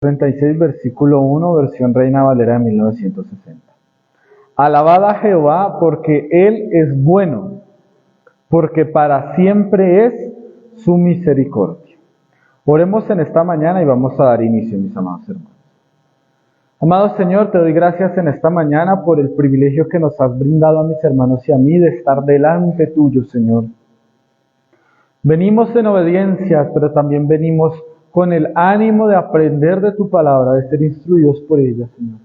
36, versículo 1, versión Reina Valera de 1960. Alabad a Jehová porque Él es bueno, porque para siempre es su misericordia. Oremos en esta mañana y vamos a dar inicio, mis amados hermanos. Amado Señor, te doy gracias en esta mañana por el privilegio que nos has brindado a mis hermanos y a mí de estar delante tuyo, Señor. Venimos en obediencia, pero también venimos con el ánimo de aprender de tu palabra, de ser instruidos por ella, Señor.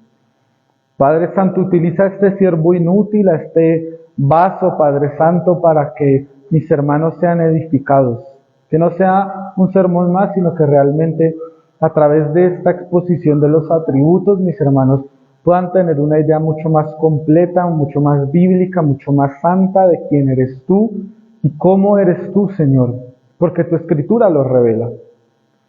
Padre Santo, utiliza este siervo inútil, a este vaso, Padre Santo, para que mis hermanos sean edificados. Que no sea un sermón más, sino que realmente a través de esta exposición de los atributos, mis hermanos puedan tener una idea mucho más completa, mucho más bíblica, mucho más santa de quién eres tú y cómo eres tú, Señor, porque tu Escritura lo revela.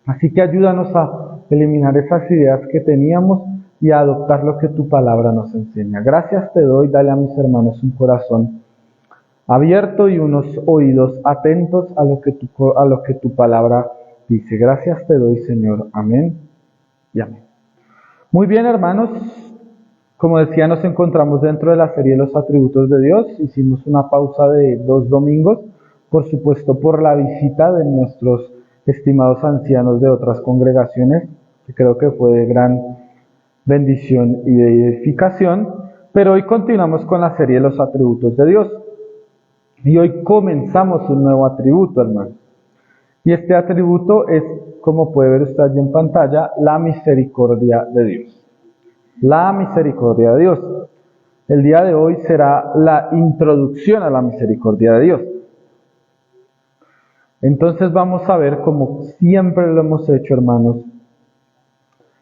Así que ayúdanos a eliminar esas ideas que teníamos y a adoptar lo que tu palabra nos enseña. Gracias te doy, dale a mis hermanos un corazón abierto y unos oídos atentos a lo que tu palabra dice. Gracias te doy, Señor. Amén y amén. Muy bien, hermanos. Como decía, nos encontramos dentro de la serie de los atributos de Dios. Hicimos una pausa de 2 domingos, por supuesto por la visita de nuestros estimados ancianos de otras congregaciones, que creo que fue de gran bendición y de edificación. Pero hoy continuamos con la serie de los atributos de Dios. Y hoy comenzamos un nuevo atributo, hermano. Y este atributo es, como puede ver usted allí en pantalla, la misericordia de Dios. La misericordia de Dios. El día de hoy será la introducción a la misericordia de Dios. Entonces vamos a ver, como siempre lo hemos hecho, hermanos,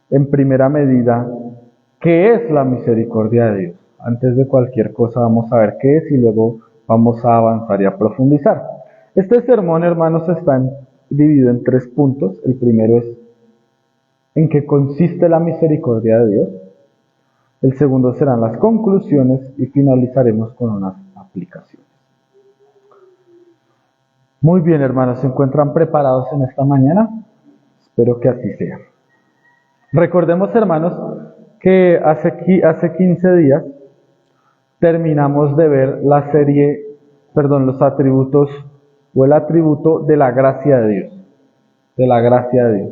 en primera medida, ¿qué es la misericordia de Dios? Antes de cualquier cosa vamos a ver qué es y luego vamos a avanzar y a profundizar. Este sermón, hermanos, está dividido en 3 puntos. El primero es en qué consiste la misericordia de Dios. El segundo serán las conclusiones y finalizaremos con unas aplicaciones. Muy bien, hermanos, ¿se encuentran preparados en esta mañana? Espero que así sea. Recordemos, hermanos, que hace 15 días terminamos de ver los atributos o el atributo de la gracia de Dios. De la gracia de Dios.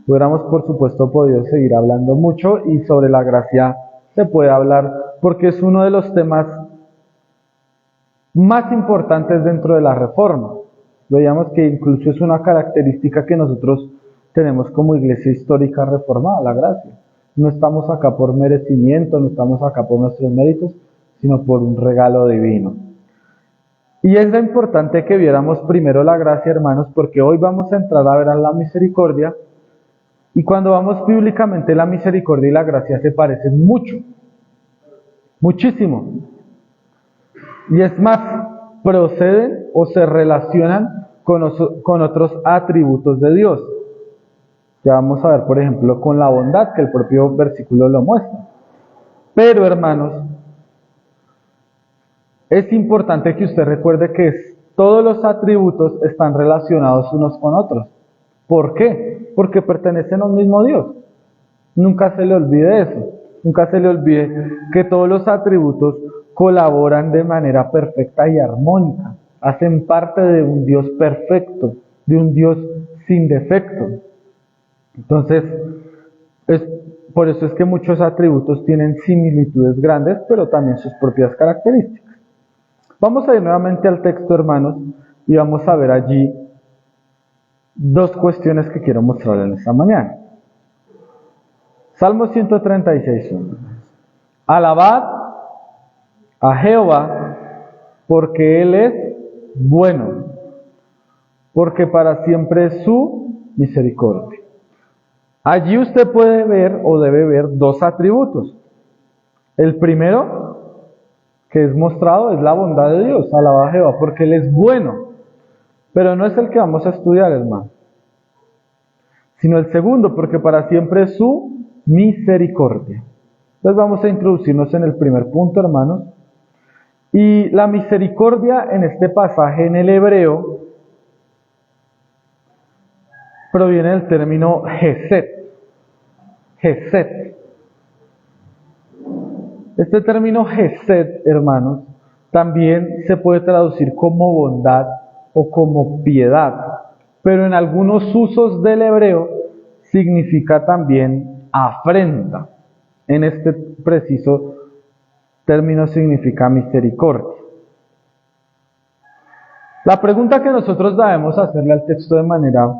Hubiéramos, por supuesto, podido seguir hablando mucho y sobre la gracia se puede hablar porque es uno de los temas más importantes dentro de la Reforma. Veíamos que incluso es una característica que nosotros tenemos como iglesia histórica reformada, la gracia. No estamos acá por merecimiento, no estamos acá por nuestros méritos, sino por un regalo divino. Y es importante que viéramos primero la gracia, hermanos, porque hoy vamos a entrar a ver a la misericordia. Y cuando vamos bíblicamente, la misericordia y la gracia se parecen mucho, muchísimo. Y es más, proceden o se relacionan con otros atributos de Dios. Ya vamos a ver, por ejemplo, con la bondad, que el propio versículo lo muestra. Pero, hermanos, es importante que usted recuerde que todos los atributos están relacionados unos con otros. ¿Por qué? Porque pertenecen a un mismo Dios. Nunca se le olvide eso. Nunca se le olvide que todos los atributos colaboran de manera perfecta y armónica. Hacen parte de un Dios perfecto, de un Dios sin defecto. Entonces, por eso es que muchos atributos tienen similitudes grandes, pero también sus propias características. Vamos a ir nuevamente al texto, hermanos, y vamos a ver allí 2 cuestiones que quiero mostrarles en esta mañana. Salmo 136, 1. Alabad a Jehová, porque Él es bueno, porque para siempre es su misericordia. Allí usted puede ver o debe ver 2 atributos. El primero que es mostrado es la bondad de Dios. Alabad a Jehová, porque Él es bueno. Pero no es el que vamos a estudiar, hermano, sino el segundo, porque para siempre es su misericordia. Entonces vamos a introducirnos en el primer punto, hermanos. Y la misericordia en este pasaje en el hebreo proviene del término Gesed. Gesed. Este término Gesed, hermanos, también se puede traducir como bondad o como piedad, pero en algunos usos del hebreo significa también afrenta. En este preciso término significa misericordia. La pregunta que nosotros debemos hacerle al texto de manera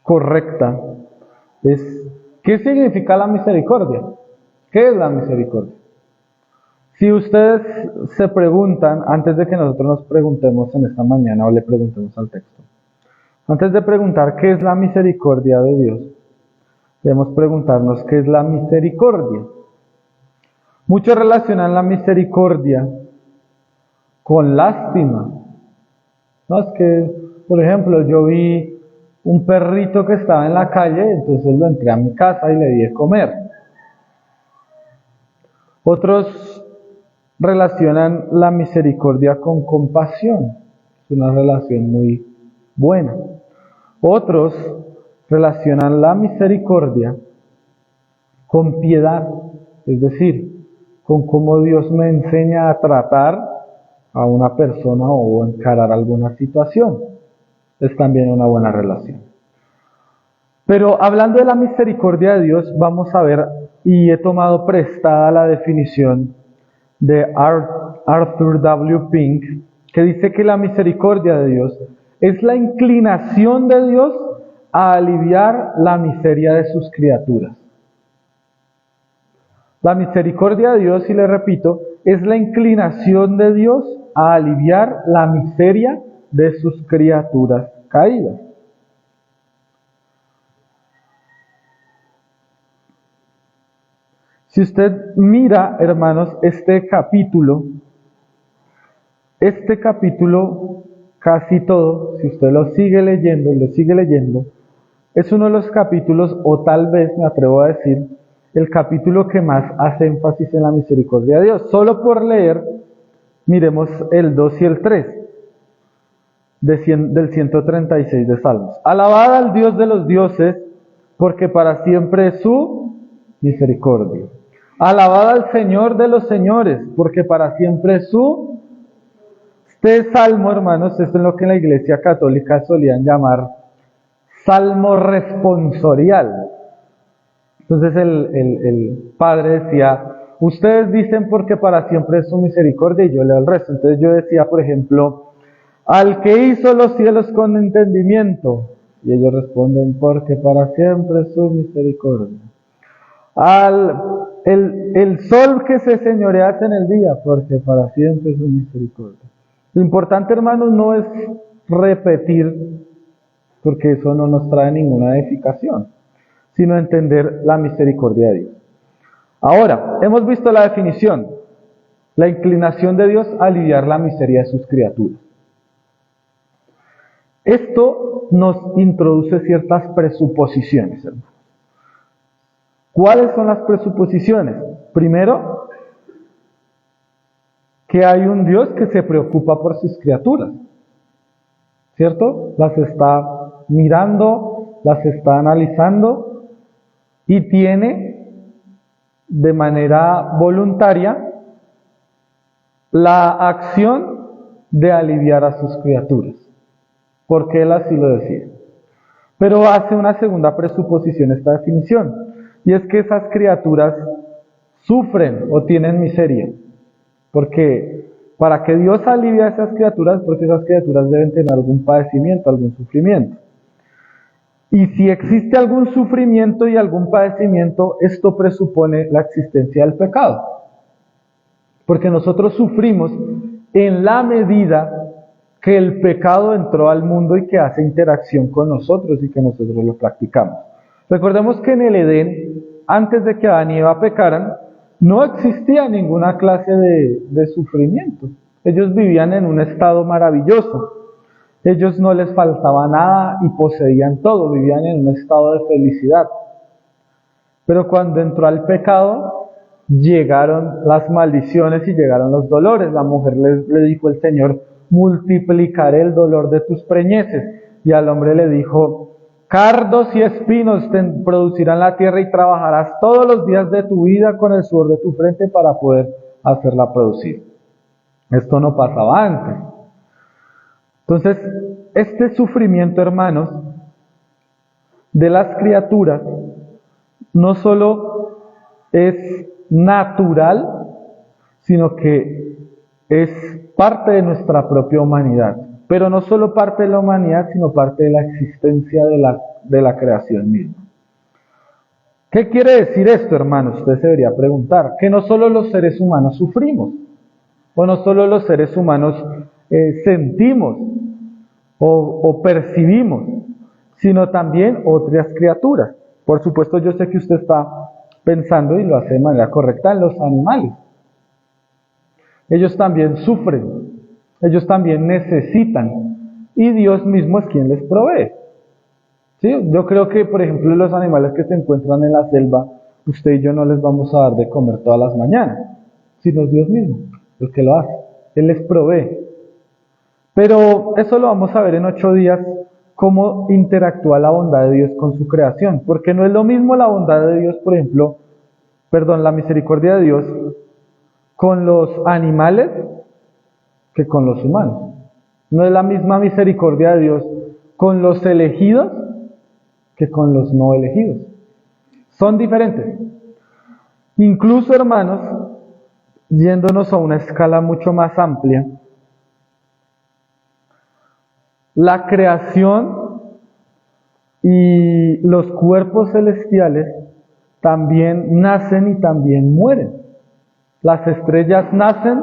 correcta es: ¿qué significa la misericordia? ¿Qué es la misericordia? Si ustedes se preguntan, antes de que nosotros nos preguntemos en esta mañana o le preguntemos al texto, antes de preguntar qué es la misericordia de Dios, debemos preguntarnos qué es la misericordia. Muchos relacionan la misericordia con lástima. No, es que, por ejemplo, yo vi un perrito que estaba en la calle, entonces lo entré a mi casa y le di de comer. Otros relacionan la misericordia con compasión. Es una relación muy buena. Otros relacionan la misericordia con piedad, es decir, con cómo Dios me enseña a tratar a una persona o encarar alguna situación. Es también una buena relación. Pero hablando de la misericordia de Dios, vamos a ver, y he tomado prestada la definición de Arthur W. Pink, que dice que la misericordia de Dios es la inclinación de Dios a aliviar la miseria de sus criaturas. La misericordia de Dios, y le repito, es la inclinación de Dios a aliviar la miseria de sus criaturas caídas. Si usted mira, hermanos, este capítulo casi todo, si usted lo sigue leyendo, es uno de los capítulos, o tal vez me atrevo a decir, el capítulo que más hace énfasis en la misericordia de Dios. Solo por leer, miremos el 2 y el 3 del 136 de Salmos. Alabad al Dios de los dioses, porque para siempre es su misericordia. Alabad al Señor de los señores, porque para siempre es su... Este salmo, hermanos, es lo que en la Iglesia Católica solían llamar salmo responsorial. Entonces el padre decía, ustedes dicen porque para siempre es su misericordia, y yo leo el resto. Entonces yo decía, por ejemplo, al que hizo los cielos con entendimiento, y ellos responden, porque para siempre es su misericordia. El sol que se señorea en el día, porque para siempre es su misericordia. Lo importante, hermanos, no es repetir, porque eso no nos trae ninguna edificación, sino entender la misericordia de Dios. Ahora, hemos visto la definición, la inclinación de Dios a aliviar la miseria de sus criaturas. Esto nos introduce ciertas presuposiciones, hermanos. ¿Cuáles son las presuposiciones? Primero, que hay un Dios que se preocupa por sus criaturas, ¿cierto? Las está mirando, las está analizando y tiene de manera voluntaria la acción de aliviar a sus criaturas, porque Él así lo decide. Pero hace una segunda presuposición esta definición, y es que esas criaturas sufren o tienen miseria, porque para que Dios alivie a esas criaturas, porque esas criaturas deben tener algún padecimiento, algún sufrimiento. Y si existe algún sufrimiento y algún padecimiento, esto presupone la existencia del pecado. Porque nosotros sufrimos en la medida que el pecado entró al mundo y que hace interacción con nosotros y que nosotros lo practicamos. Recordemos que en el Edén, antes de que Adán y Eva pecaran, no existía ninguna clase de sufrimiento. Ellos vivían en un estado maravilloso. Ellos no les faltaba nada y poseían todo, vivían en un estado de felicidad. Pero cuando entró al pecado, llegaron las maldiciones y llegaron los dolores. La mujer le dijo el Señor, multiplicaré el dolor de tus preñeces. Y al hombre le dijo, Cardos y espinos te producirán la tierra y trabajarás todos los días de tu vida con el sudor de tu frente para poder hacerla producir. Esto no pasaba antes. Entonces, este sufrimiento, hermanos, de las criaturas, no solo es natural, sino que es parte de nuestra propia humanidad. Pero no solo parte de la humanidad, sino parte de la existencia de la creación misma. ¿Qué quiere decir esto, hermanos? Usted se debería preguntar. Que no solo los seres humanos sufrimos, o no solo los seres humanos sentimos o percibimos, sino también otras criaturas. Por supuesto, yo sé que usted está pensando, y lo hace de manera correcta, en los animales. Ellos también sufren, ellos también necesitan, y Dios mismo es quien les provee. ¿Sí? Yo creo que, por ejemplo, los animales que se encuentran en la selva, usted y yo no les vamos a dar de comer todas las mañanas, sino es Dios mismo el que lo hace. Él les provee. Pero eso lo vamos a ver en 8 días, cómo interactúa la bondad de Dios con su creación. Porque no es lo mismo la bondad de Dios, por ejemplo, la misericordia de Dios con los animales que con los humanos. No es la misma misericordia de Dios con los elegidos que con los no elegidos. Son diferentes. Incluso, hermanos, yéndonos a una escala mucho más amplia, la creación y los cuerpos celestiales también nacen y también mueren. Las estrellas nacen,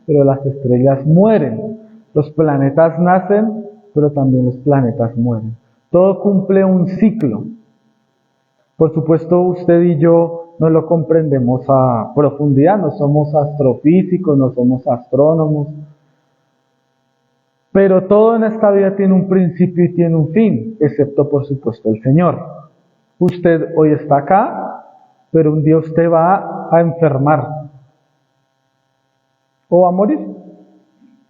pero las estrellas mueren. Los planetas nacen, pero también los planetas mueren. Todo cumple un ciclo. Por supuesto, usted y yo no lo comprendemos a profundidad, no somos astrofísicos, no somos astrónomos. Pero todo en esta vida tiene un principio y tiene un fin, excepto por supuesto el Señor. Usted hoy está acá, pero un día usted va a enfermar o a morir,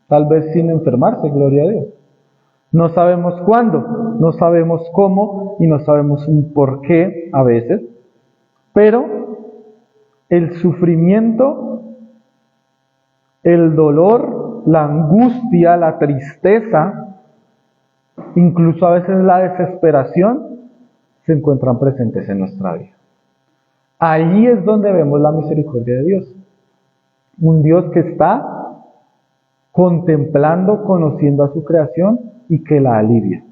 tal vez sin enfermarse, gloria a Dios. No sabemos cuándo, no sabemos cómo y no sabemos un por qué a veces, pero el sufrimiento, el dolor, la angustia, la tristeza, incluso a veces la desesperación, se encuentran presentes en nuestra vida. Ahí es donde vemos la misericordia de Dios. Un Dios que está contemplando, conociendo a su creación y que la alivia.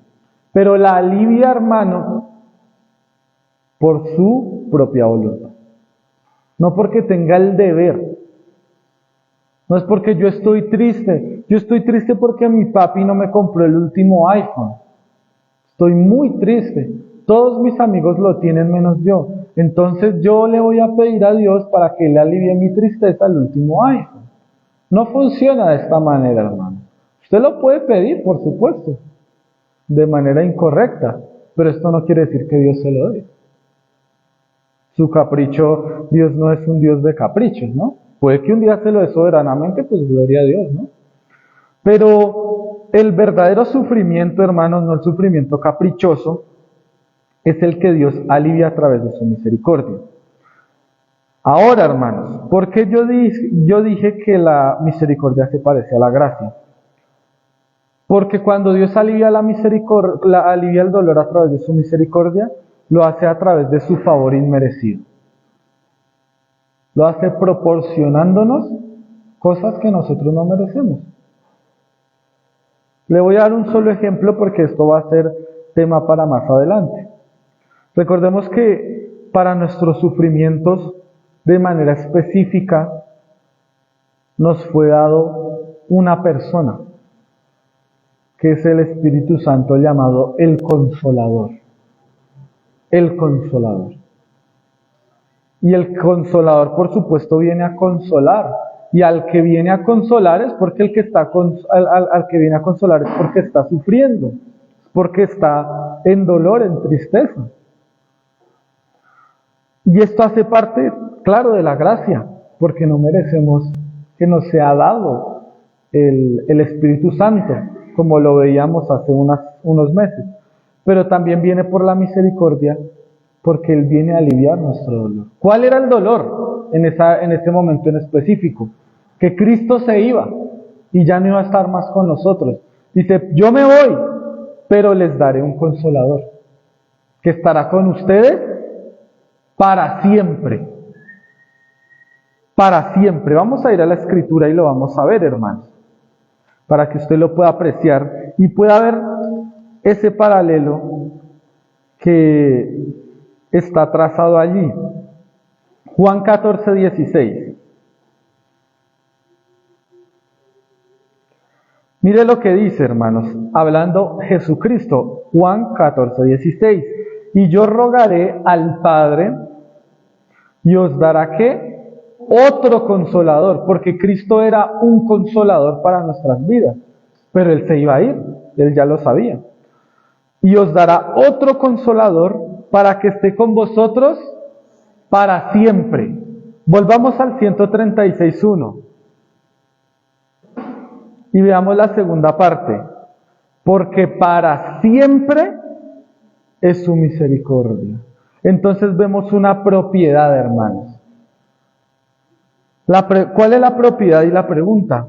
Pero la alivia, hermanos, por su propia voluntad. No porque tenga el deber. No es porque yo estoy triste. Yo estoy triste porque mi papi no me compró el último iPhone. Estoy muy triste. Todos mis amigos lo tienen menos yo. Entonces yo le voy a pedir a Dios para que le alivie mi tristeza el último iPhone. No funciona de esta manera, hermano. Usted lo puede pedir, por supuesto, de manera incorrecta, pero esto no quiere decir que Dios se lo dé. Su capricho, Dios no es un Dios de caprichos, ¿no? Puede que un día se lo dé soberanamente, pues gloria a Dios, ¿no? Pero el verdadero sufrimiento, hermanos, no el sufrimiento caprichoso, es el que Dios alivia a través de su misericordia. Ahora, hermanos, ¿por qué yo dije que la misericordia se parece a la gracia? Porque cuando Dios alivia alivia el dolor a través de su misericordia, lo hace a través de su favor inmerecido. Lo hace proporcionándonos cosas que nosotros no merecemos. Le voy a dar un solo ejemplo porque esto va a ser tema para más adelante. Recordemos que para nuestros sufrimientos, de manera específica, nos fue dado una persona, que es el Espíritu Santo llamado el Consolador. El Consolador. Y el Consolador, por supuesto, viene a consolar. Y al que viene a consolar es porque al que viene a consolar es porque está sufriendo, porque está en dolor, en tristeza. Y esto hace parte, claro, de la gracia, porque no merecemos que nos sea dado el Espíritu Santo, como lo veíamos hace unos meses. pero también viene por la misericordia, porque Él viene a aliviar nuestro dolor. ¿Cuál era el dolor en ese momento en específico? Que Cristo se iba y ya no iba a estar más con nosotros. Dice, yo me voy, pero les daré un consolador, que estará con ustedes para siempre. Para siempre. Vamos a ir a la Escritura y lo vamos a ver, hermanos, para que usted lo pueda apreciar y pueda ver ese paralelo que está trazado allí. Juan 14, 16. Mire lo que dice, hermanos, hablando Jesucristo, Juan 14, 16. Y yo rogaré al Padre y os dará ¿qué? Otro consolador, porque Cristo era un consolador para nuestras vidas, pero Él se iba a ir, Él ya lo sabía. Y os dará otro consolador para que esté con vosotros para siempre. Volvamos al 136.1 y veamos la segunda parte. Porque para siempre es su misericordia. Entonces vemos una propiedad, hermanos. ¿Cuál es la propiedad? Y la pregunta.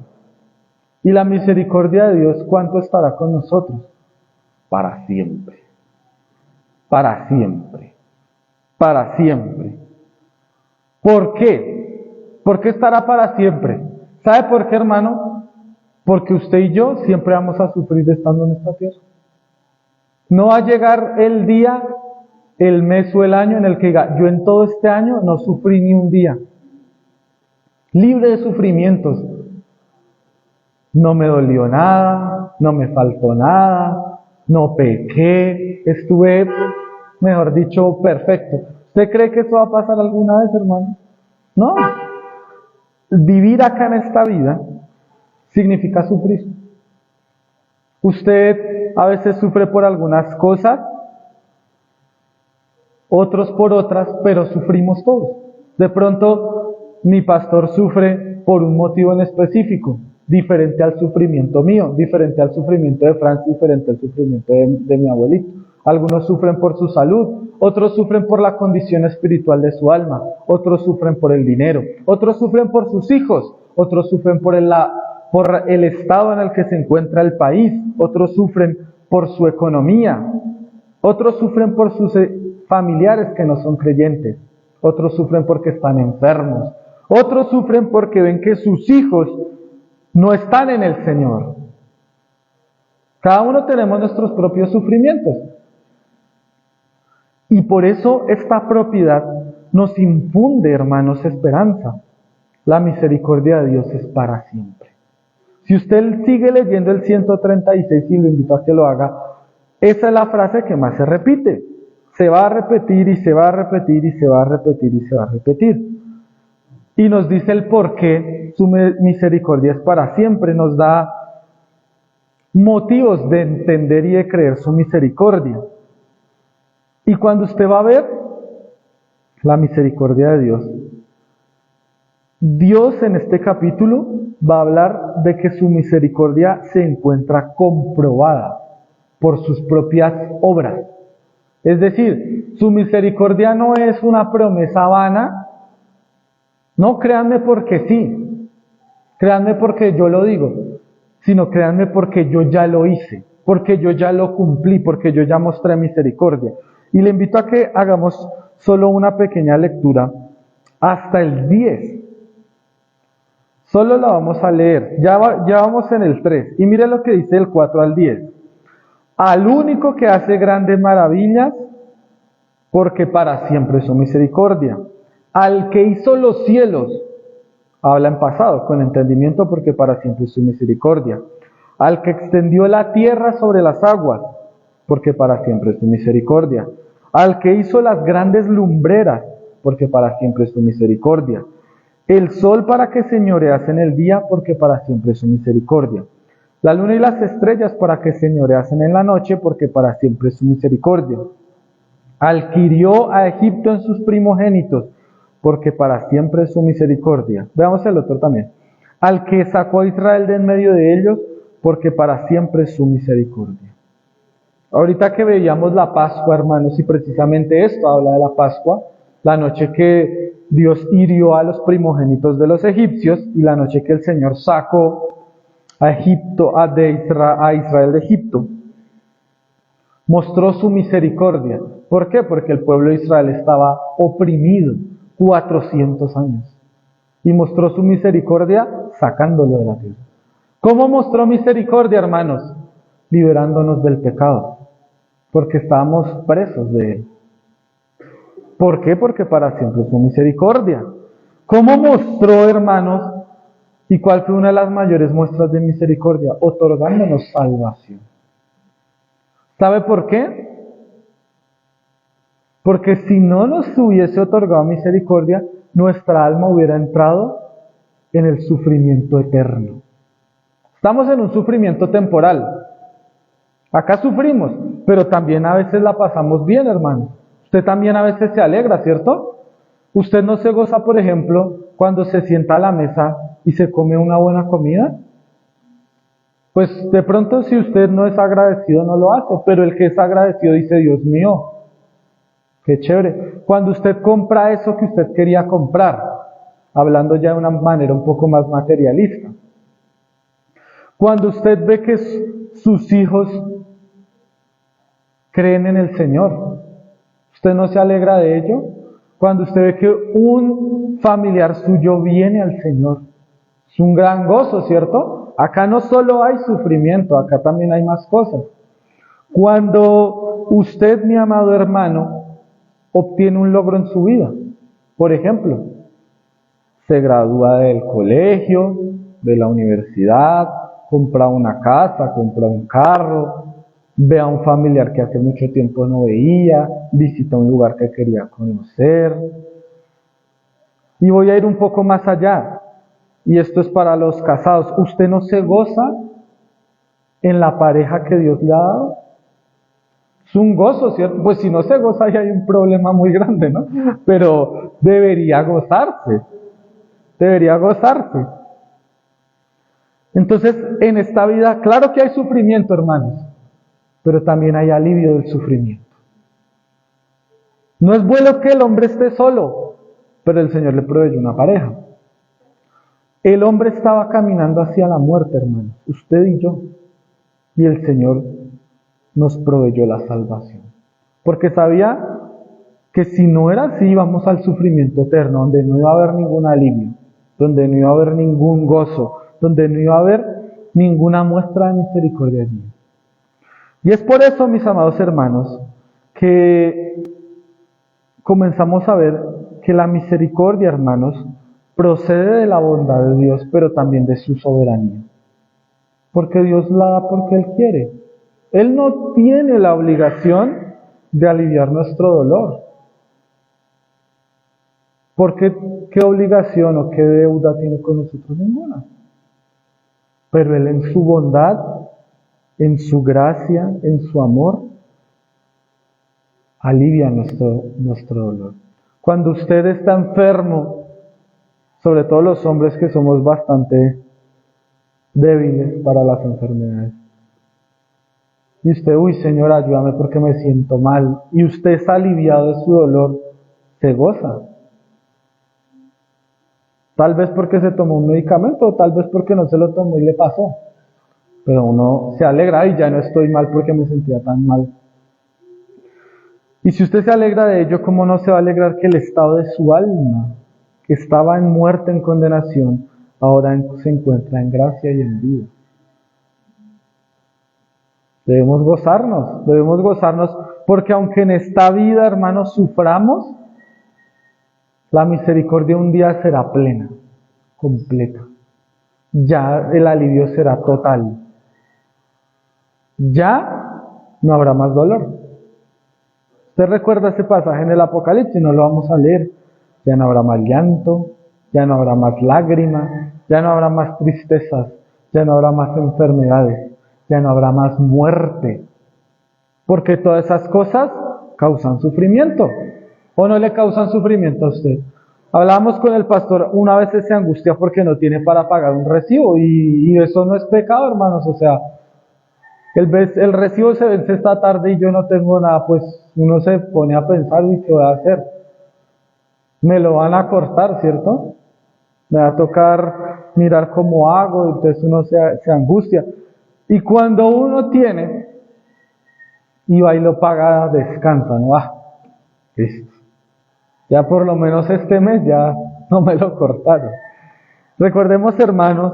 ¿Y la misericordia de Dios cuánto estará con nosotros? Para siempre. Para siempre. Para siempre. ¿Por qué? ¿Por qué estará para siempre? ¿Sabe por qué, hermano? Porque usted y yo siempre vamos a sufrir estando en esta tierra. No va a llegar el día, el mes o el año en el que diga, yo en todo este año no sufrí ni un día. Libre de sufrimientos. No me dolió nada, no me faltó nada, no pequé, estuve, mejor dicho, perfecto. ¿Usted cree que eso va a pasar alguna vez, hermano? No. Vivir acá en esta vida significa sufrir. Usted a veces sufre por algunas cosas, otros por otras, pero sufrimos todos. De pronto, mi pastor sufre por un motivo en específico, diferente al sufrimiento mío, diferente al sufrimiento de Francia, diferente al sufrimiento de mi abuelito. Algunos sufren por su salud, otros sufren por la condición espiritual de su alma, otros sufren por el dinero, otros sufren por sus hijos, otros sufren por el estado en el que se encuentra el país, otros sufren por su economía, otros sufren por sus familiares que no son creyentes, otros sufren porque están enfermos, otros sufren porque ven que sus hijos no están en el Señor. Cada uno tenemos nuestros propios sufrimientos. Y por eso esta propiedad nos infunde, hermanos, esperanza. La misericordia de Dios es para siempre. Si usted sigue leyendo el 136 y lo invito a que lo haga, esa es la frase que más se repite. Se va a repetir y se va a repetir y se va a repetir y se va a repetir. Y nos dice el por qué su misericordia es para siempre. Nos da motivos de entender y de creer su misericordia. Y cuando usted va a ver la misericordia de Dios, Dios en este capítulo va a hablar de que su misericordia se encuentra comprobada por sus propias obras. Es decir, su misericordia no es una promesa vana. No, créanme porque sí, créanme porque yo lo digo, sino créanme porque yo ya lo hice, porque yo ya lo cumplí, porque yo ya mostré misericordia. Y le invito a que hagamos solo una pequeña lectura hasta el 10. Solo la vamos a leer, ya vamos en el 3. Y mire lo que dice el 4 al 10. Al único que hace grandes maravillas, porque para siempre es su misericordia. Al que hizo los cielos, habla en pasado, con entendimiento, porque para siempre es su misericordia. Al que extendió la tierra sobre las aguas, porque para siempre es su misericordia. Al que hizo las grandes lumbreras, porque para siempre es su misericordia. El sol para que señorease en el día, porque para siempre es su misericordia. La luna y las estrellas para que señoreasen en la noche, porque para siempre es su misericordia. Al que hirió a Egipto en sus primogénitos, porque para siempre es su misericordia. Veamos el otro también. Al que sacó a Israel de en medio de ellos, porque para siempre es su misericordia. Ahorita que veíamos la Pascua, hermanos, y precisamente esto habla de la Pascua, la noche que Dios hirió a los primogénitos de los egipcios y la noche que el Señor sacó a Israel de Egipto, mostró su misericordia. ¿Por qué? Porque el pueblo de Israel estaba oprimido 400 años y mostró su misericordia sacándolo de la tierra. ¿Cómo mostró misericordia, hermanos? Liberándonos del pecado, porque estábamos presos de él. ¿Por qué? Porque para siempre es su misericordia. ¿Cómo mostró, hermanos? ¿Y cuál fue una de las mayores muestras de misericordia? Otorgándonos salvación. ¿Sabe por qué? Porque si no nos hubiese otorgado misericordia, nuestra alma hubiera entrado en el sufrimiento eterno. Estamos en un sufrimiento temporal. Acá sufrimos, pero también a veces la pasamos bien, hermano. Usted también a veces se alegra, ¿cierto? Usted no se goza, por ejemplo, cuando se sienta a la mesa y se come una buena comida. Pues de pronto si usted no es agradecido no lo hace, pero el que es agradecido dice, Dios mío, qué chévere. Cuando usted compra eso que usted quería comprar, hablando ya de una manera un poco más materialista. Cuando usted ve que sus hijos creen en el Señor, ¿usted no se alegra de ello? Cuando usted ve que un familiar suyo viene al Señor, es un gran gozo, ¿cierto? Acá no solo hay sufrimiento, acá también hay más cosas. Cuando usted, mi amado hermano, obtiene un logro en su vida, por ejemplo, se gradúa del colegio, de la universidad, compra una casa, compra un carro, ve a un familiar que hace mucho tiempo no veía, visita un lugar que quería conocer. Y voy a ir un poco más allá, y esto es para los casados. ¿Usted no se goza en la pareja que Dios le ha dado? Es un gozo, ¿cierto? Pues si no se goza, ahí hay un problema muy grande, ¿no? Pero debería gozarse. Debería gozarse. Entonces, en esta vida, claro que hay sufrimiento, hermanos, pero también hay alivio del sufrimiento. No es bueno que el hombre esté solo, pero el Señor le proveyó una pareja. El hombre estaba caminando hacia la muerte, hermanos, usted y yo, y el Señor nos proveyó la salvación. Porque sabía que si no era así, íbamos al sufrimiento eterno, donde no iba a haber ningún alivio, donde no iba a haber ningún gozo, donde no iba a haber ninguna muestra de misericordia allí. Y es por eso, mis amados hermanos, que comenzamos a ver que la misericordia, hermanos, procede de la bondad de Dios, pero también de su soberanía. Porque Dios la da porque Él quiere. Él no tiene la obligación de aliviar nuestro dolor. Porque ¿qué obligación o qué deuda tiene con nosotros? Ninguna. Pero Él en su bondad, en su gracia, en su amor, alivia nuestro dolor. Cuando usted está enfermo, sobre todo los hombres que somos bastante débiles para las enfermedades, y usted, uy Señor, ayúdame porque me siento mal, y usted es aliviado de su dolor, se goza. Tal vez porque se tomó un medicamento, o tal vez porque no se lo tomó y le pasó. Pero uno se alegra, y ya no estoy mal porque me sentía tan mal. Y si usted se alegra de ello, ¿cómo no se va a alegrar que el estado de su alma, que estaba en muerte, en condenación, ahora se encuentra en gracia y en vida? Debemos gozarnos, porque aunque en esta vida, hermanos, suframos, la misericordia un día será plena, completa. Ya el alivio será total. Ya no habrá más dolor. Usted recuerda ese pasaje en el Apocalipsis, no lo vamos a leer. Ya no habrá más llanto, ya no habrá más lágrimas, ya no habrá más tristezas, ya no habrá más enfermedades, ya no habrá más muerte. Porque todas esas cosas causan sufrimiento. ¿O no le causan sufrimiento a usted? Hablábamos con el pastor, una vez se angustia porque no tiene para pagar un recibo, y eso no es pecado, hermanos. O sea, el recibo se vence esta tarde y yo no tengo nada, pues uno se pone a pensar, ¿y qué voy a hacer? Me lo van a cortar, ¿cierto? Me va a tocar mirar cómo hago, entonces uno se angustia. Y cuando uno tiene, y va y lo paga, descansa, ¿no? Listo. Ya por lo menos este mes ya no me lo cortaron. Recordemos, hermanos,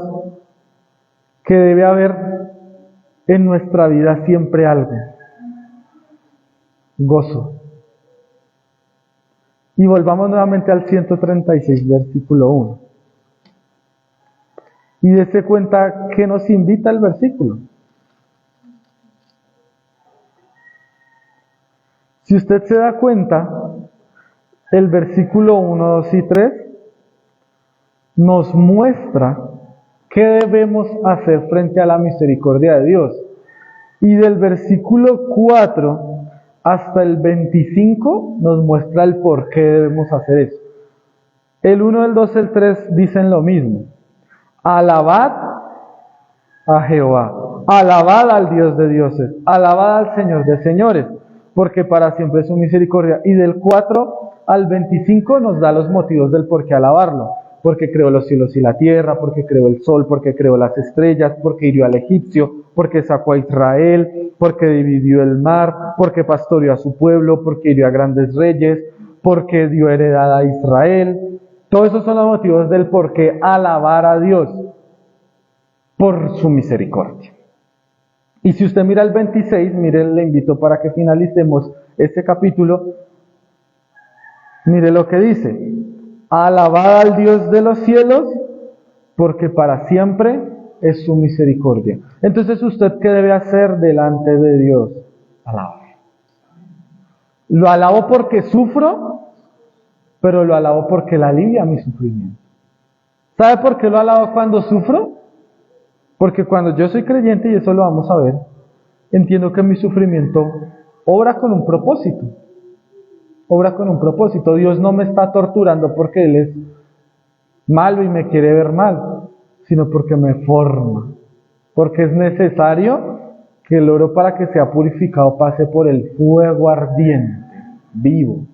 que debe haber en nuestra vida siempre algo. Gozo. Y volvamos nuevamente al 136, versículo 1. Y dése cuenta que nos invita el versículo. Si usted se da cuenta, el versículo 1, 2 y 3 nos muestra qué debemos hacer frente a la misericordia de Dios. Y del versículo 4 hasta el 25 nos muestra el por qué debemos hacer eso. El 1, el 2, el 3 dicen lo mismo. Alabad a Jehová, alabad al Dios de dioses, alabad al Señor de señores, porque para siempre es su misericordia. Y del 4 al 25 nos da los motivos del por qué alabarlo. Porque creó los cielos y la tierra, porque creó el sol, porque creó las estrellas, porque hirió al egipcio, porque sacó a Israel, porque dividió el mar, porque pastoreó a su pueblo, porque hirió a grandes reyes, porque dio heredad a Israel. Todos esos son los motivos del por qué alabar a Dios por su misericordia. Y si usted mira el 26, mire, le invito para que finalicemos este capítulo. Mire lo que dice: alabad al Dios de los cielos, porque para siempre es su misericordia. Entonces, ¿usted qué debe hacer delante de Dios? Alabar. Lo alabo porque sufro, pero lo alabo porque Él alivia mi sufrimiento. ¿Sabe por qué lo alabo cuando sufro? Porque cuando yo soy creyente, y eso lo vamos a ver, entiendo que mi sufrimiento obra con un propósito. Obra con un propósito. Dios no me está torturando porque Él es malo y me quiere ver mal, sino porque me forma. Porque es necesario que el oro, para que sea purificado, pase por el fuego ardiente, vivo.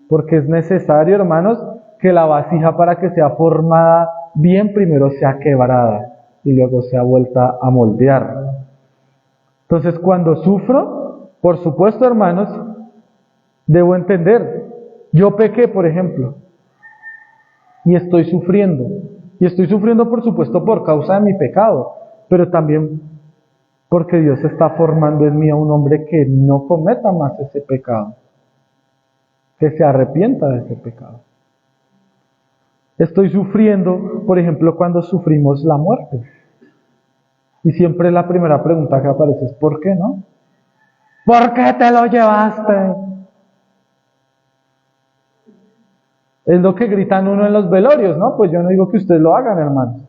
Porque es necesario, hermanos, que la vasija, para que sea formada bien, primero sea quebrada y luego sea vuelta a moldear. Entonces, cuando sufro, por supuesto, hermanos, debo entender, yo pequé, por ejemplo, y estoy sufriendo. Y estoy sufriendo, por supuesto, por causa de mi pecado, pero también porque Dios está formando en mí a un hombre que no cometa más ese pecado, que se arrepienta de ese pecado. Estoy sufriendo, por ejemplo, cuando sufrimos la muerte. Y siempre la primera pregunta que aparece es: ¿por qué no? ¿Por qué te lo llevaste? Es lo que gritan uno en los velorios, ¿no? Pues yo no digo que ustedes lo hagan, hermanos.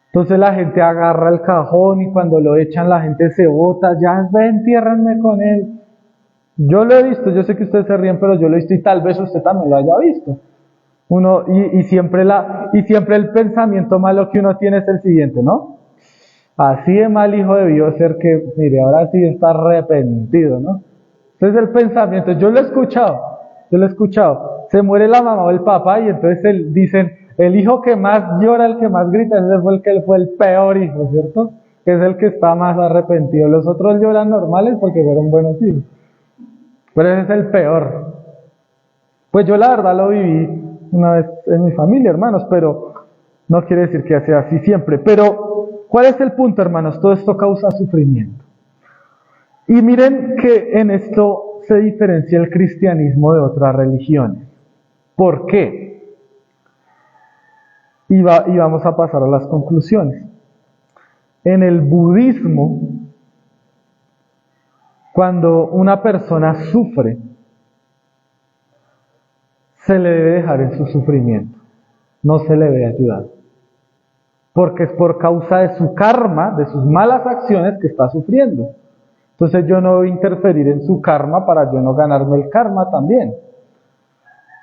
Entonces la gente agarra el cajón y cuando lo echan la gente se bota, ya ven, entiérrenme con él. Yo lo he visto, yo sé que ustedes se ríen, pero yo lo he visto y tal vez usted también lo haya visto. Y siempre el pensamiento malo que uno tiene es el siguiente, ¿no? Así de mal hijo debió ser que, mire, ahora sí está arrepentido, ¿no? Ese es el pensamiento, yo lo he escuchado. Se muere la mamá o el papá y entonces dicen, el hijo que más llora, el que más grita, ese fue el peor hijo, ¿cierto? Que es el que está más arrepentido. Los otros lloran normales porque fueron buenos hijos, pero ese es el peor. Pues yo la verdad lo viví una vez en mi familia, hermanos, pero no quiere decir que sea así siempre. Pero, ¿cuál es el punto, hermanos? Todo esto causa sufrimiento. Y miren que en esto se diferencia el cristianismo de otras religiones. ¿Por qué? Y vamos a pasar a las conclusiones. En el budismo, cuando una persona sufre, se le debe dejar en su sufrimiento, no se le debe ayudar, porque es por causa de su karma, de sus malas acciones, que está sufriendo. Entonces yo no voy a interferir en su karma para yo no ganarme el karma también.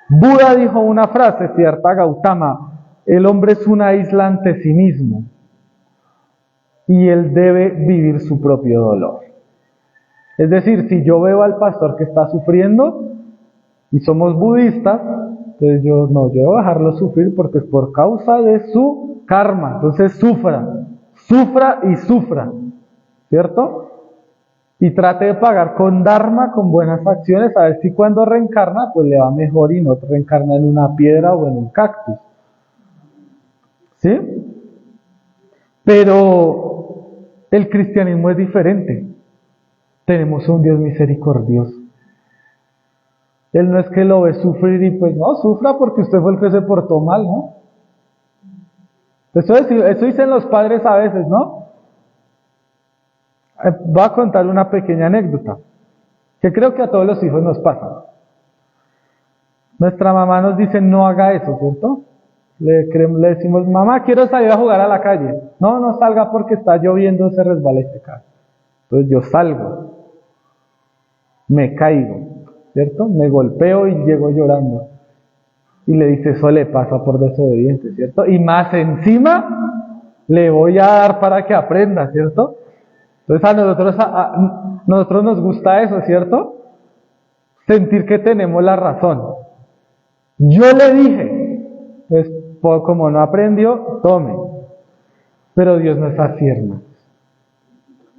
Buda dijo una frase, Siddhartha Gautama: el hombre es una isla ante sí mismo. y él debe vivir su propio dolor. Es decir, si yo veo al pastor que está sufriendo y somos budistas, entonces yo debo dejarlo sufrir porque es por causa de su karma. Entonces sufra y sufra, ¿cierto? Y trate de pagar con dharma, con buenas acciones, a ver si cuando reencarna, pues le va mejor y no reencarna en una piedra o en un cactus. ¿Sí? Pero el cristianismo es diferente. Tenemos un Dios misericordioso. Él no es que lo ve sufrir y pues no, sufra porque usted fue el que se portó mal, ¿no? Eso dicen los padres a veces, ¿no? Voy a contar una pequeña anécdota, que creo que a todos los hijos nos pasa. Nuestra mamá nos dice, no haga eso, ¿cierto? Le decimos, mamá, quiero salir a jugar a la calle. No, no salga porque está lloviendo, se resbala y se cae. Entonces yo salgo, me caigo, ¿cierto? Me golpeo y llego llorando. Y le dice, eso le pasa por desobediente, ¿cierto? Y más encima, le voy a dar para que aprenda, ¿cierto? Entonces a nosotros nos gusta eso, ¿cierto? Sentir que tenemos la razón. Yo le dije, pues como no aprendió, tome. Pero Dios no es así, hermanos.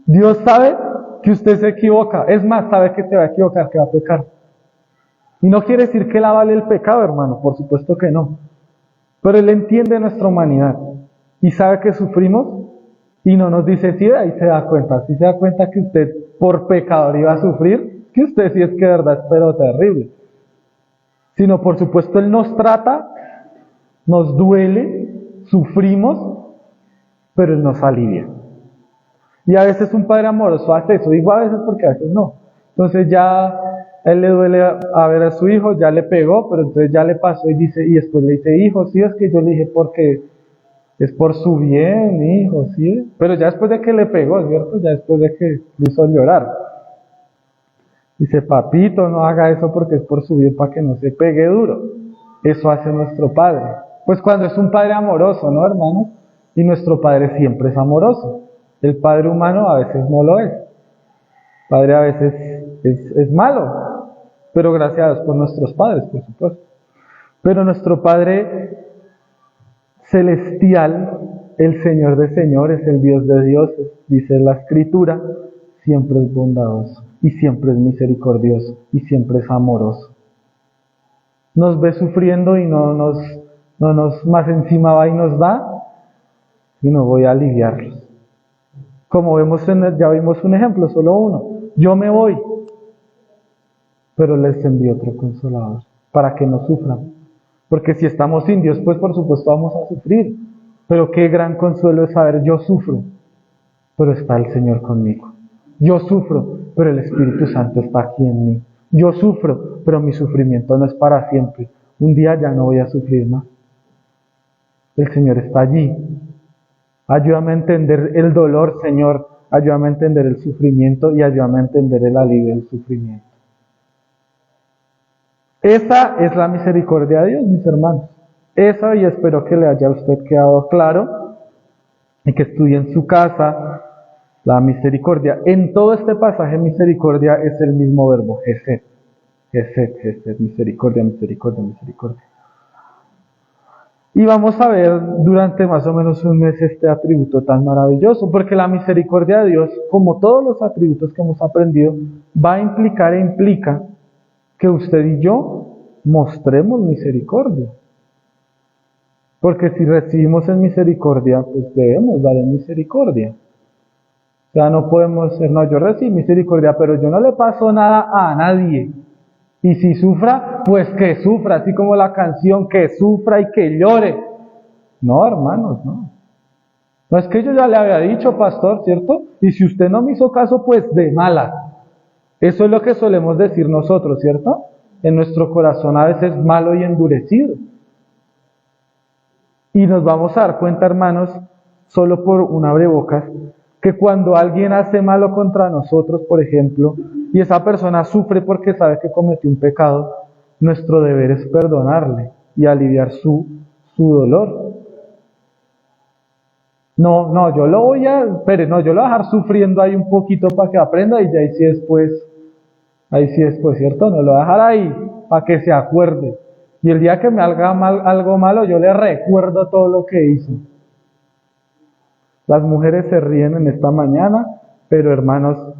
Dios sabe que usted se equivoca. Es más, sabe que se va a equivocar, que va a pecar. Y no quiere decir que la vale el pecado, hermano. Por supuesto que no. Pero Él entiende nuestra humanidad. Y sabe que sufrimos. Y no nos dice, sí, ahí se da cuenta. Si se da cuenta que usted por pecador iba a sufrir, que usted sí es que de verdad es pero terrible. Sino, por supuesto, Él nos trata, nos duele, sufrimos, pero Él nos alivia. Y a veces un padre amoroso hace eso, digo a veces porque a veces no. Entonces ya a él le duele a ver a su hijo, ya le pegó, pero entonces ya le pasó y después le dice, hijo, sí es que yo le dije porque es por su bien, hijo, sí. Pero ya después de que le pegó, ¿cierto? Ya después de que lo hizo llorar. Dice, papito, no haga eso porque es por su bien, para que no se pegue duro. Eso hace nuestro Padre. Pues cuando es un Padre amoroso, ¿no, hermanos? Y nuestro Padre siempre es amoroso. El Padre humano a veces no lo es. El Padre a veces es malo. Pero gracias a Dios por nuestros padres, por supuesto. Pero nuestro Padre celestial, el Señor de señores, el Dios de dioses, dice la Escritura, siempre es bondadoso. Y siempre es misericordioso. Y siempre es amoroso. Nos ve sufriendo y no nos más encima va y nos da. Y no voy a aliviarlos. Como vemos ya vimos un ejemplo, solo uno. Yo me voy, pero les envío otro consolador, para que no sufran. Porque si estamos sin Dios, pues por supuesto vamos a sufrir. Pero qué gran consuelo es saber, yo sufro, pero está el Señor conmigo. Yo sufro, pero el Espíritu Santo está aquí en mí. Yo sufro, pero mi sufrimiento no es para siempre. Un día ya no voy a sufrir más. El Señor está allí. Ayúdame a entender el dolor, Señor. Ayúdame a entender el sufrimiento y ayúdame a entender el alivio del sufrimiento. Esa es la misericordia de Dios, mis hermanos. Esa, y espero que le haya a usted quedado claro y que estudie en su casa la misericordia. En todo este pasaje, misericordia es el mismo verbo, gesed. Gesed, misericordia, misericordia, misericordia. Y vamos a ver durante más o menos un mes este atributo tan maravilloso, porque la misericordia de Dios, como todos los atributos que hemos aprendido, va a implicar e implica que usted y yo mostremos misericordia. Porque si recibimos en misericordia, pues debemos dar en misericordia. O sea, no podemos decir, no, yo recibí misericordia, pero yo no le paso nada a nadie. Y si sufra, pues que sufra, así como la canción, que sufra y que llore. No, hermanos, no. No es que yo ya le había dicho, pastor, ¿cierto? Y si usted no me hizo caso, pues de mala. Eso es lo que solemos decir nosotros, ¿cierto? En nuestro corazón a veces malo y endurecido. Y nos vamos a dar cuenta, hermanos, solo por un abrebocas, que cuando alguien hace malo contra nosotros, por ejemplo, y esa persona sufre porque sabe que cometió un pecado, nuestro deber es perdonarle y aliviar su dolor. No, yo lo voy a, espere, no, yo lo voy a dejar sufriendo ahí un poquito para que aprenda y ya ahí sí después, ¿cierto? No lo voy a dejar ahí para que se acuerde. Y el día que me haga algo malo, yo le recuerdo todo lo que hizo. Las mujeres se ríen en esta mañana, pero hermanos,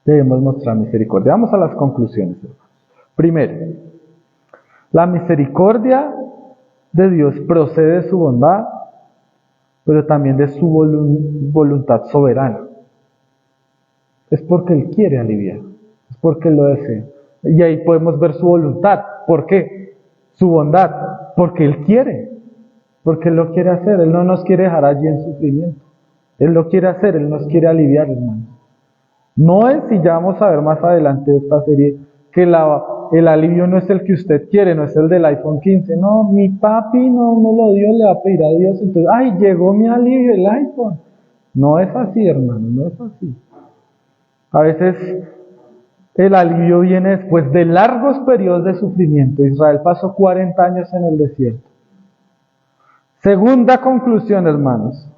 debemos mostrar misericordia. Vamos a las conclusiones, hermanos. Primero, la misericordia de Dios procede de su bondad, pero también de su voluntad soberana. Es porque Él quiere aliviar, es porque Él lo desea. Y ahí podemos ver su voluntad. ¿Por qué? Su bondad, porque Él quiere, porque Él lo quiere hacer. Él no nos quiere dejar allí en sufrimiento. Él lo quiere hacer, Él nos quiere aliviar, hermanos. No es, y ya vamos a ver más adelante de esta serie, que el alivio no es el que usted quiere, no es el del iPhone 15. No, mi papi no me lo dio, le va a pedir a Dios. Entonces, ¡ay, llegó mi alivio, el iPhone! No es así, hermano, no es así. A veces el alivio viene después de largos periodos de sufrimiento. Israel pasó 40 años en el desierto. Segunda conclusión, hermanos.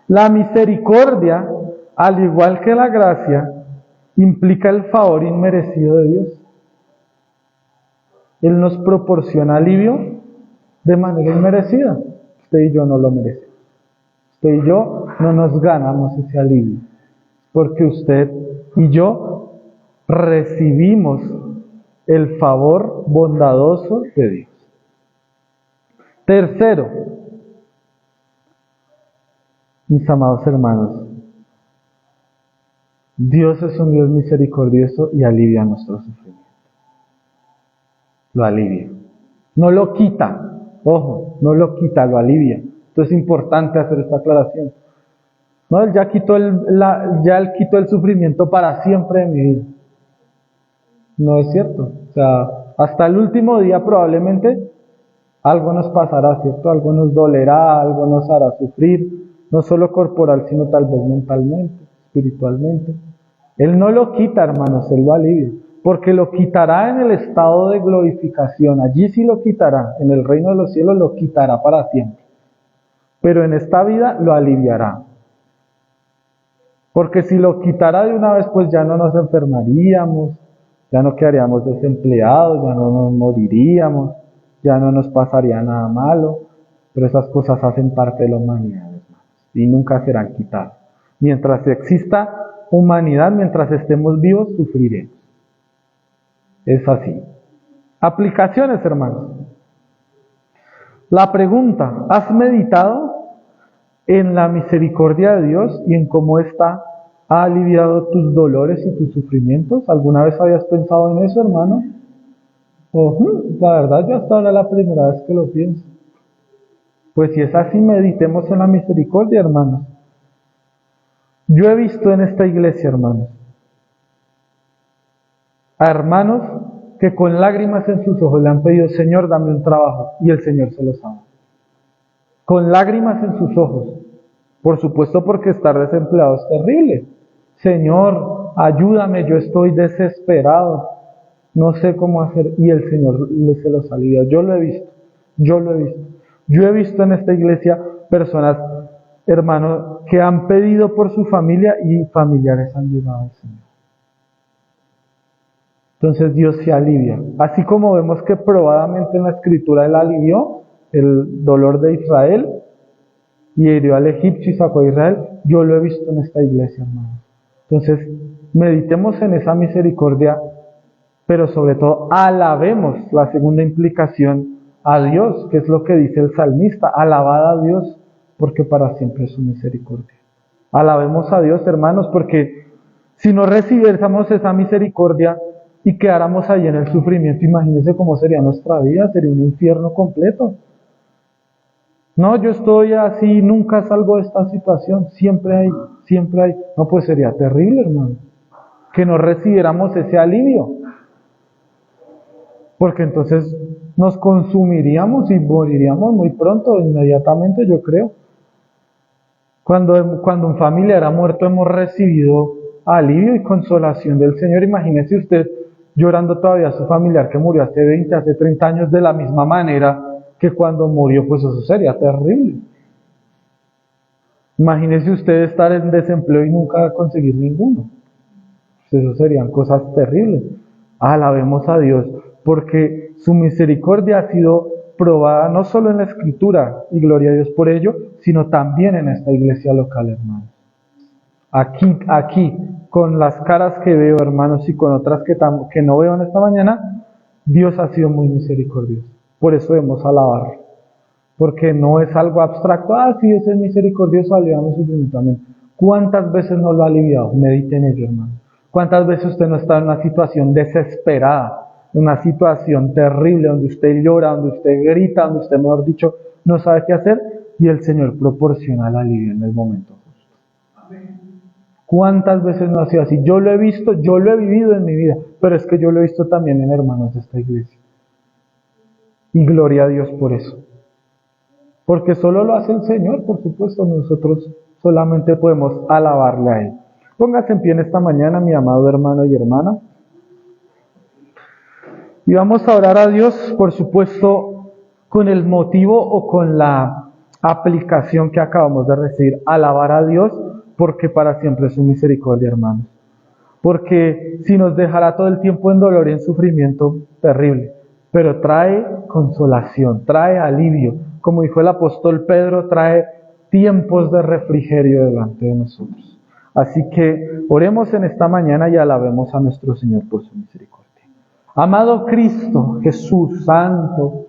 La misericordia, al igual que la gracia, implica el favor inmerecido de Dios. Él nos proporciona alivio de manera inmerecida. Usted y yo no lo merecemos. Usted y yo no nos ganamos ese alivio, porque usted y yo recibimos el favor bondadoso de Dios. Tercero, mis amados hermanos, Dios es un Dios misericordioso y alivia nuestro sufrimiento. Lo alivia. No lo quita. Ojo, no lo quita, lo alivia. Entonces es importante hacer esta aclaración. No, Él ya quitó Él quitó el sufrimiento para siempre de mi vida. No es cierto. O sea, hasta el último día probablemente algo nos pasará, ¿cierto? Algo nos dolerá, algo nos hará sufrir, no solo corporal, sino tal vez mentalmente, espiritualmente. Él no lo quita, hermanos, Él lo alivia, porque lo quitará en el estado de glorificación. Allí sí lo quitará, en el reino de los cielos lo quitará para siempre. Pero en esta vida lo aliviará. Porque si lo quitara de una vez, pues ya no nos enfermaríamos, ya no quedaríamos desempleados, ya no nos moriríamos, ya no nos pasaría nada malo. Pero esas cosas hacen parte de la humanidad, hermanos, y nunca serán quitadas. Mientras exista humanidad, mientras estemos vivos, sufriremos. Es así. Aplicaciones, hermanos. La pregunta, ¿has meditado en la misericordia de Dios y en cómo ésta ha aliviado tus dolores y tus sufrimientos? ¿Alguna vez habías pensado en eso, hermano? La verdad, yo hasta ahora es la primera vez que lo pienso. Pues si es así, meditemos en la misericordia, hermanos. Yo he visto en esta iglesia, hermanos, a hermanos que con lágrimas en sus ojos le han pedido: Señor, dame un trabajo, y el Señor se los ha dado. Con lágrimas en sus ojos. Por supuesto, porque estar desempleado es terrible. Señor, ayúdame, yo estoy desesperado, no sé cómo hacer. Y el Señor se los alivia. Yo lo he visto. Yo he visto en esta iglesia personas, hermanos, que han pedido por su familia y familiares han llegado al Señor. Entonces Dios se alivia. Así como vemos que probadamente en la Escritura Él alivió el dolor de Israel y hirió al egipcio y sacó a Israel, yo lo he visto en esta iglesia, hermanos. Entonces, meditemos en esa misericordia, pero sobre todo alabemos la segunda implicación a Dios, que es lo que dice el salmista: alabad a Dios, porque para siempre es su misericordia. Alabemos a Dios, hermanos, porque si no recibiéramos esa misericordia y quedáramos ahí en el sufrimiento, imagínense cómo sería nuestra vida, sería un infierno completo. No, yo estoy así, nunca salgo de esta situación, siempre hay. No, pues sería terrible, hermano, que no recibiéramos ese alivio. Porque entonces nos consumiríamos y moriríamos muy pronto, inmediatamente, yo creo. Cuando un familiar ha muerto, hemos recibido alivio y consolación del Señor. Imagínese usted llorando todavía a su familiar que murió hace 20, hace 30 años de la misma manera que cuando murió, pues eso sería terrible. Imagínese usted estar en desempleo y nunca conseguir ninguno. Eso serían cosas terribles. Alabemos a Dios, porque su misericordia ha sido probada no solo en la Escritura, y gloria a Dios por ello, sino también en esta iglesia local, hermanos. Aquí, con las caras que veo, hermanos, y con otras que no veo en esta mañana, Dios ha sido muy misericordioso. Por eso debemos alabarlo. Porque no es algo abstracto. Sí, Dios es misericordioso, aliviamos sufrimiento. Amén. ¿Cuántas veces no lo ha aliviado? Medite en ello, hermano. ¿Cuántas veces usted no está en una situación desesperada, una situación terrible, donde usted llora, donde usted grita, donde usted, mejor dicho, no sabe qué hacer, y el Señor proporciona el alivio en el momento justo? Amén. ¿Cuántas veces no ha sido así? Yo lo he visto, yo lo he vivido en mi vida, pero es que yo lo he visto también en hermanos de esta iglesia. Y gloria a Dios por eso. Porque solo lo hace el Señor, por supuesto, nosotros solamente podemos alabarle a Él. Póngase en pie en esta mañana, mi amado hermano y hermana. Y vamos a orar a Dios, por supuesto, con el motivo o con la aplicación que acabamos de recibir. Alabar a Dios, porque para siempre es su misericordia, hermanos. Porque si nos dejará todo el tiempo en dolor y en sufrimiento, terrible. Pero trae consolación, trae alivio. Como dijo el apóstol Pedro, trae tiempos de refrigerio delante de nosotros. Así que oremos en esta mañana y alabemos a nuestro Señor por su misericordia. Amado Cristo, Jesús Santo,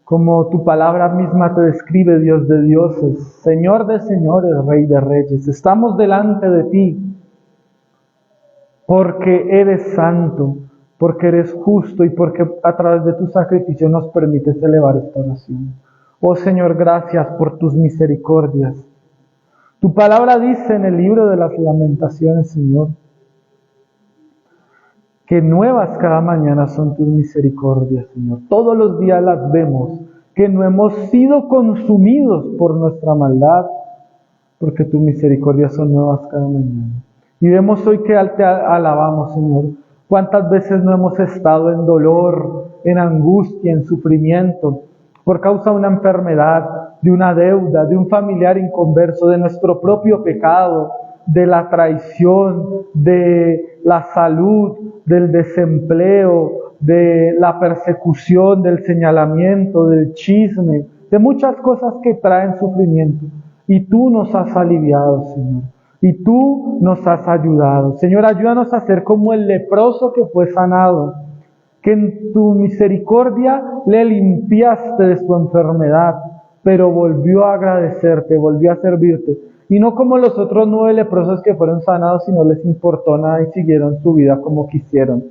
como tu palabra misma te describe, Dios de dioses, Señor de señores, Rey de reyes, estamos delante de ti porque eres santo, porque eres justo y porque a través de tu sacrificio nos permites elevar esta oración. Oh Señor, gracias por tus misericordias. Tu palabra dice en el libro de las Lamentaciones, Señor, que nuevas cada mañana son tus misericordias, Señor. Todos los días las vemos, que no hemos sido consumidos por nuestra maldad, porque tus misericordias son nuevas cada mañana. Y vemos hoy que te alabamos, Señor. ¿Cuántas veces no hemos estado en dolor, en angustia, en sufrimiento, por causa de una enfermedad, de una deuda, de un familiar inconverso, de nuestro propio pecado, de la traición, de la salud, del desempleo, de la persecución, del señalamiento, del chisme, de muchas cosas que traen sufrimiento? Y tú nos has aliviado, Señor. Y tú nos has ayudado. Señor, ayúdanos a ser como el leproso que fue sanado, que en tu misericordia le limpiaste de su enfermedad, pero volvió a agradecerte, volvió a servirte. Y no como los otros 9 leprosos que fueron sanados y no les importó nada y siguieron su vida como quisieron.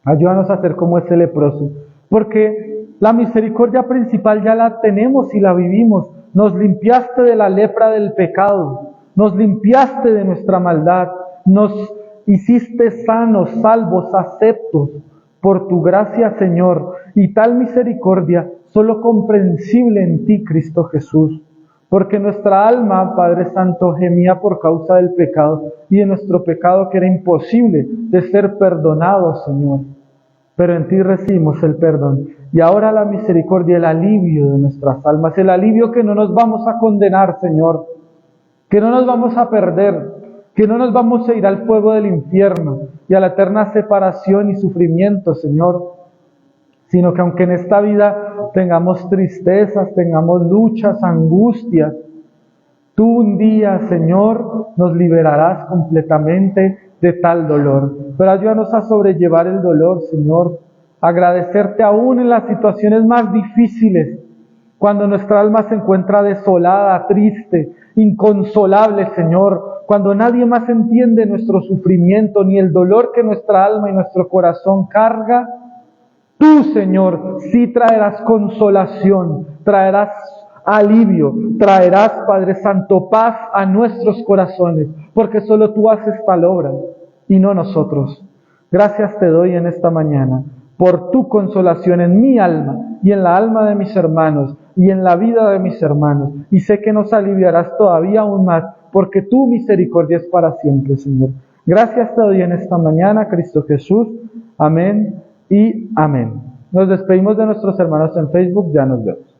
Ayúdanos a ser como ese leproso, porque la misericordia principal ya la tenemos y la vivimos. Nos limpiaste de la lepra del pecado, nos limpiaste de nuestra maldad, nos hiciste sanos, salvos, aceptos por tu gracia, Señor, y tal misericordia solo comprensible en ti, Cristo Jesús. Porque nuestra alma, Padre Santo, gemía por causa del pecado, y de nuestro pecado que era imposible de ser perdonado, Señor. Pero en ti recibimos el perdón. Y ahora la misericordia, el alivio de nuestras almas, el alivio que no nos vamos a condenar, Señor, que no nos vamos a perder, que no nos vamos a ir al fuego del infierno y a la eterna separación y sufrimiento, Señor, sino que aunque en esta vida tengamos tristezas, tengamos luchas, angustias, tú un día, Señor, nos liberarás completamente de tal dolor. Pero ayúdanos a sobrellevar el dolor, Señor, agradecerte aún en las situaciones más difíciles, cuando nuestra alma se encuentra desolada, triste, inconsolable, Señor, cuando nadie más entiende nuestro sufrimiento, ni el dolor que nuestra alma y nuestro corazón carga. Tú, Señor, sí traerás consolación, traerás alivio, traerás, Padre Santo, paz a nuestros corazones, porque solo tú haces tal obra y no nosotros. Gracias te doy en esta mañana por tu consolación en mi alma y en la alma de mis hermanos y en la vida de mis hermanos. Y sé que nos aliviarás todavía aún más, porque tu misericordia es para siempre, Señor. Gracias te doy en esta mañana, Cristo Jesús. Amén y amén. Nos despedimos de nuestros hermanos en Facebook, ya nos vemos.